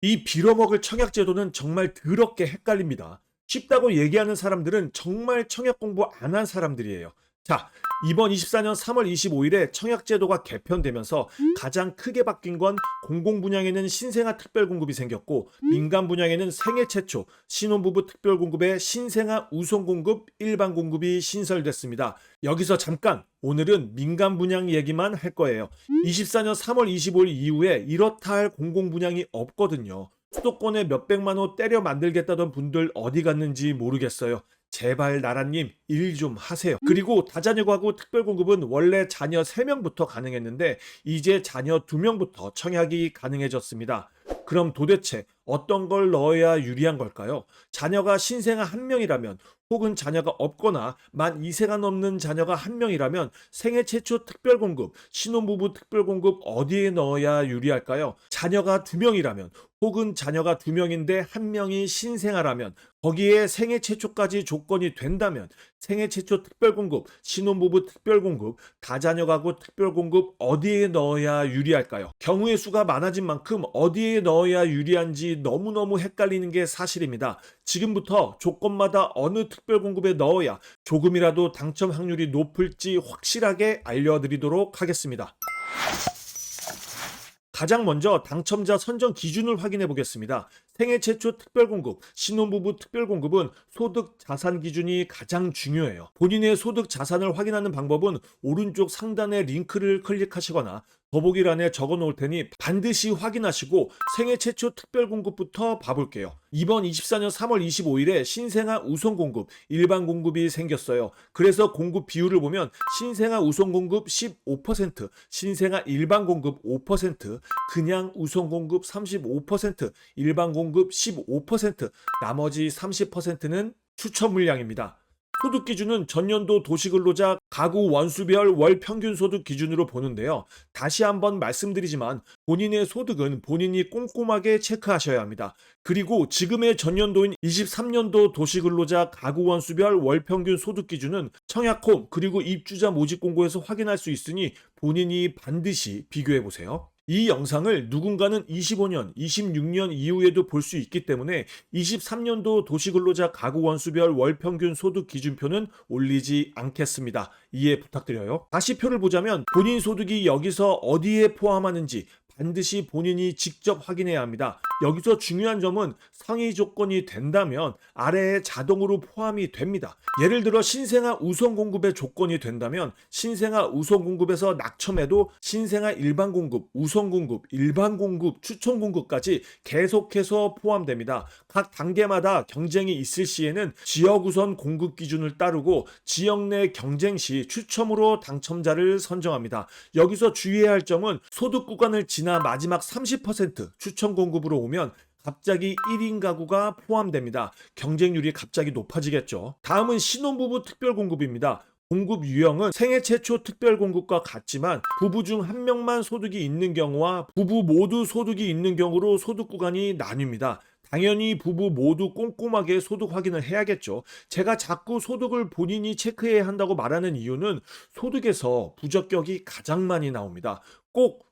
이 빌어먹을 청약제도는 정말 더럽게 헷갈립니다. 쉽다고 얘기하는 사람들은 정말 청약 공부 안 한 사람들이에요. 자, 이번 24년 3월 25일에 청약제도가 개편되면서 가장 크게 바뀐 건 공공 분양에는 신생아 특별공급이 생겼고 민간 분양에는 생애 최초 신혼부부 특별공급의 신생아 우선공급 일반 공급이 신설됐습니다. 여기서 잠깐 오늘은 민간 분양 얘기만 할 거예요. 24년 3월 25일 이후에 이렇다 할 공공 분양이 없거든요. 수도권에 몇백만 호 때려 만들겠다던 분들 어디 갔는지 모르겠어요. 제발 나라님 일 좀 하세요. 그리고 다자녀 가구 특별공급은 원래 자녀 3명부터 가능했는데 이제 자녀 2명부터 청약이 가능해졌습니다. 그럼 도대체 어떤 걸 넣어야 유리한 걸까요? 자녀가 신생아 1명이라면 혹은 자녀가 없거나 만 2세가 넘는 자녀가 1명이라면 생애 최초 특별공급, 신혼부부 특별공급 어디에 넣어야 유리할까요? 자녀가 2명이라면 혹은 자녀가 2명인데 1명이 신생아라면 거기에 생애 최초까지 조건이 된다면 생애 최초 특별공급, 신혼부부 특별공급, 다자녀 가구 특별공급 어디에 넣어야 유리할까요? 경우의 수가 많아진 만큼 어디에 넣어야 유리한지 너무너무 헷갈리는 게 사실입니다. 지금부터 조건마다 어느 특별공급에 넣어야 조금이라도 당첨 확률이 높을지 확실하게 알려드리도록 하겠습니다. 가장 먼저 당첨자 선정 기준을 확인해 보겠습니다. 생애 최초 특별공급, 신혼부부 특별공급은 소득 자산 기준이 가장 중요해요. 본인의 소득 자산을 확인하는 방법은 오른쪽 상단의 링크를 클릭하시거나 더보기란에 적어 놓을 테니 반드시 확인하시고 생애 최초 특별공급부터 봐볼게요. 이번 24년 3월 25일에 신생아 우선공급, 일반 공급이 생겼어요. 그래서 공급 비율을 보면 신생아 우선공급 15%, 신생아 일반 공급 5%, 그냥 우선공급 35%, 일반 공급 15%, 나머지 30%는 추천 물량입니다. 소득 기준은 전년도 도시근로자 가구 원수별 월 평균 소득 기준으로 보는데요. 다시 한번 말씀드리지만 본인의 소득은 본인이 꼼꼼하게 체크하셔야 합니다. 그리고 지금의 전년도인 23년도 도시근로자 가구 원수별 월 평균 소득 기준은 청약홈 그리고 입주자 모집 공고에서 확인할 수 있으니 본인이 반드시 비교해 보세요. 이 영상을 누군가는 25년, 26년 이후에도 볼 수 있기 때문에 23년도 도시근로자 가구 원수별 월 평균 소득 기준표는 올리지 않겠습니다. 이해 부탁드려요. 다시 표를 보자면 본인 소득이 여기서 어디에 포함하는지 반드시 본인이 직접 확인해야 합니다. 여기서 중요한 점은 상위 조건이 된다면 아래에 자동으로 포함이 됩니다. 예를 들어 신생아 우선 공급의 조건이 된다면 신생아 우선 공급에서 낙첨해도 신생아 일반 공급, 우선 공급, 일반 공급, 추천 공급까지 계속해서 포함됩니다. 각 단계마다 경쟁이 있을 시에는 지역 우선 공급 기준을 따르고 지역 내 경쟁 시 추첨으로 당첨자를 선정합니다. 여기서 주의해야 할 점은 소득 구간을 지나 마지막 30% 추천 공급으로 오면 갑자기 1인 가구가 포함됩니다. 경쟁률이 갑자기 높아지겠죠. 다음은 신혼부부 특별공급입니다. 공급 유형은 생애 최초 특별공급과 같지만 부부 중 한 명만 소득이 있는 경우와 부부 모두 소득이 있는 경우로 소득 구간이 나뉩니다. 당연히 부부 모두 꼼꼼하게 소득 확인을 해야겠죠. 제가 자꾸 소득을 본인이 체크해야 한다고 말하는 이유는 소득에서 부적격이 가장 많이 나옵니다. 꼭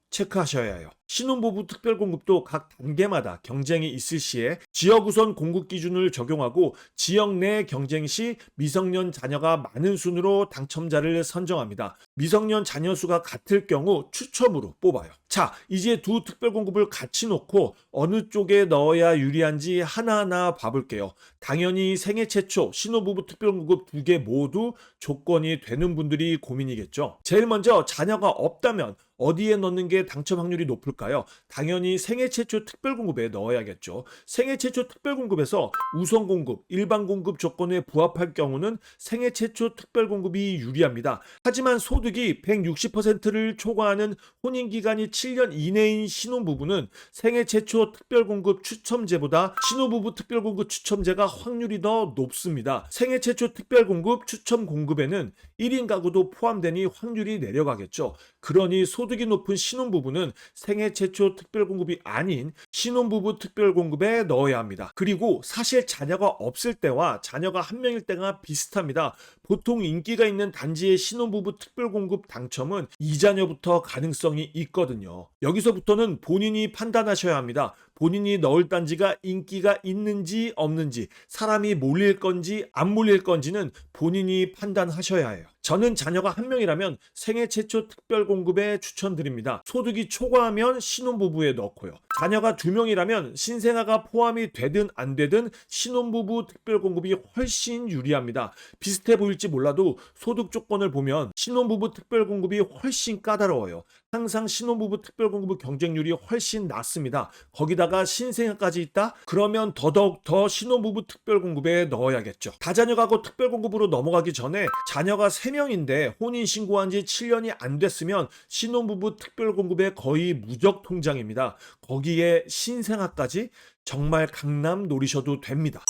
체크하셔야 해요. 신혼부부 특별공급도 각 단계마다 경쟁이 있을 시에 지역우선 공급 기준을 적용하고 지역 내 경쟁 시 미성년 자녀가 많은 순으로 당첨자를 선정합니다. 미성년 자녀 수가 같을 경우 추첨으로 뽑아요. 자, 이제 두 특별공급을 같이 놓고 어느 쪽에 넣어야 유리한지 하나하나 봐볼게요. 당연히 생애 최초 신혼부부 특별공급 두 개 모두 조건이 되는 분들이 고민이겠죠. 제일 먼저 자녀가 없다면 어디에 넣는 게 당첨 확률이 높을까요? 당연히 생애 최초 특별공급에 넣어야겠죠. 생애 최초 특별공급에서 우선 공급, 일반 공급 조건에 부합할 경우는 생애 최초 특별공급이 유리합니다. 하지만 소득이 160%를 초과하는 혼인기간이 7년 이내인 신혼부부는 생애 최초 특별공급 추첨제보다 신혼부부 특별공급 추첨제가 확률이 더 높습니다. 생애 최초 특별공급 추첨 공급에는 1인 가구도 포함되니 확률이 내려가겠죠. 그러니 소득이 높은 신혼부부는 생애 최초 특별공급이 아닌 신혼부부 특별공급에 넣어야 합니다. 그리고 사실 자녀가 없을 때와 자녀가 한 명일 때가 비슷합니다. 보통 인기가 있는 단지의 신혼부부 특별공급 당첨은 2자녀부터 가능성이 있거든요. 여기서부터는 본인이 판단하셔야 합니다. 본인이 넣을 단지가 인기가 있는지 없는지, 사람이 몰릴 건지 안 몰릴 건지는 본인이 판단하셔야 해요. 저는 자녀가 한 명이라면 생애 최초 특별 공급에 추천드립니다. 소득이 초과하면 신혼부부에 넣고요. 자녀가 두 명이라면 신생아가 포함이 되든 안 되든 신혼부부 특별 공급이 훨씬 유리합니다. 비슷해 보일지 몰라도 소득 조건을 보면 신혼부부 특별 공급이 훨씬 까다로워요. 항상 신혼부부 특별 공급 경쟁률이 훨씬 낮습니다. 거기다가 신생아까지 있다? 그러면 더더욱 더 신혼부부 특별 공급에 넣어야겠죠. 다자녀 가구 특별 공급으로 넘어가기 전에 자녀가 3명인데 혼인신고한 지 7년이 안 됐으면 신혼부부 특별 공급에 거의 무적 통장입니다. 거기에 신생아까지 정말 강남 노리셔도 됩니다.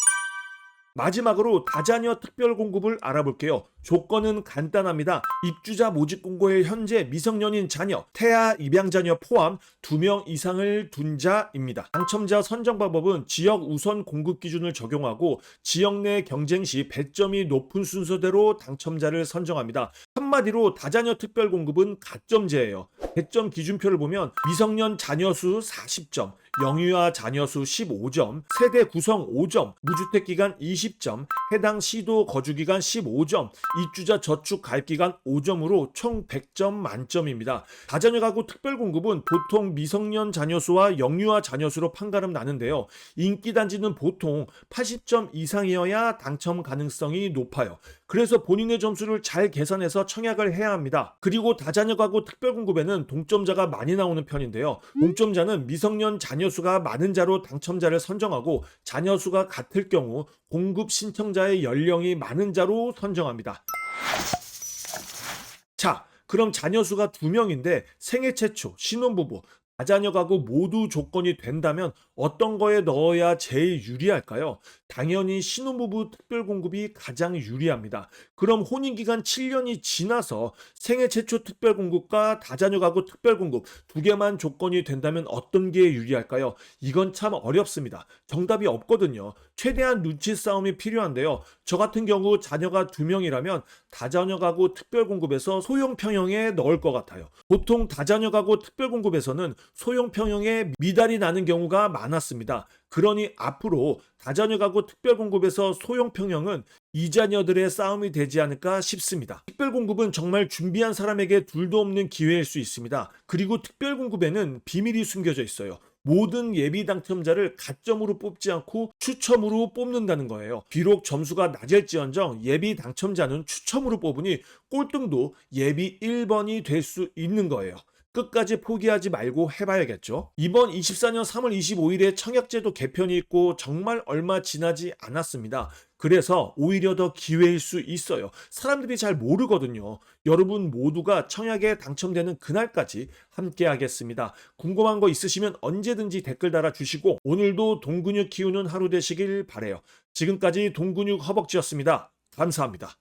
마지막으로 다자녀 특별 공급을 알아볼게요. 조건은 간단합니다. 입주자 모집 공고에 현재 미성년인 자녀, 태아 입양 자녀 포함 2명 이상을 둔 자입니다. 당첨자 선정 방법은 지역 우선 공급 기준을 적용하고 지역 내 경쟁 시 배점이 높은 순서대로 당첨자를 선정합니다. 한마디로 다자녀 특별 공급은 가점제예요. 배점 기준표를 보면 미성년 자녀 수 40점, 영유아 자녀 수 15점, 세대 구성 5점, 무주택 기간 20점, 해당 시도 거주 기간 15점, 입주자 저축 가입 기간 5점으로 총 100점 만점입니다. 다자녀 가구 특별 공급은 보통 미성년 자녀 수와 영유아 자녀 수로 판가름 나는데요. 인기 단지는 보통 80점 이상이어야 당첨 가능성이 높아요. 그래서 본인의 점수를 잘 계산해서 청약을 해야 합니다. 그리고 다자녀 가구 특별 공급에는 동점자가 많이 나오는 편인데요. 동점자는 미성년 자녀 수가 많은 자로 당첨자를 선정하고 자녀 수가 같을 경우 공급 신청자의 연령이 많은 자로 선정합니다. 자, 그럼 자녀 수가 2명인데 생애 최초 신혼부부 다자녀 가구 모두 조건이 된다면 어떤 거에 넣어야 제일 유리할까요? 당연히 신혼부부 특별공급이 가장 유리합니다. 그럼 혼인기간 7년이 지나서 생애 최초 특별공급과 다자녀 가구 특별공급 두 개만 조건이 된다면 어떤 게 유리할까요? 이건 참 어렵습니다. 정답이 없거든요. 최대한 눈치 싸움이 필요한데요. 저 같은 경우 자녀가 2명이라면 다자녀 가구 특별공급에서 소형 평형에 넣을 것 같아요. 보통 다자녀 가구 특별공급에서는 소형 평형에 미달이 나는 경우가 많았습니다. 그러니 앞으로 다자녀 가구 특별공급에서 소형 평형은 이자녀들의 싸움이 되지 않을까 싶습니다. 특별공급은 정말 준비한 사람에게 둘도 없는 기회일 수 있습니다. 그리고 특별공급에는 비밀이 숨겨져 있어요. 모든 예비 당첨자를 가점으로 뽑지 않고 추첨으로 뽑는다는 거예요. 비록 점수가 낮을지언정 예비 당첨자는 추첨으로 뽑으니 꼴등도 예비 1번이 될 수 있는 거예요. 끝까지 포기하지 말고 해봐야겠죠. 이번 24년 3월 25일에 청약제도 개편이 있고 정말 얼마 지나지 않았습니다. 그래서 오히려 더 기회일 수 있어요. 사람들이 잘 모르거든요. 여러분 모두가 청약에 당첨되는 그날까지 함께 하겠습니다. 궁금한 거 있으시면 언제든지 댓글 달아주시고 오늘도 동근육 키우는 하루 되시길 바래요. 지금까지 동근육 허벅지였습니다. 감사합니다.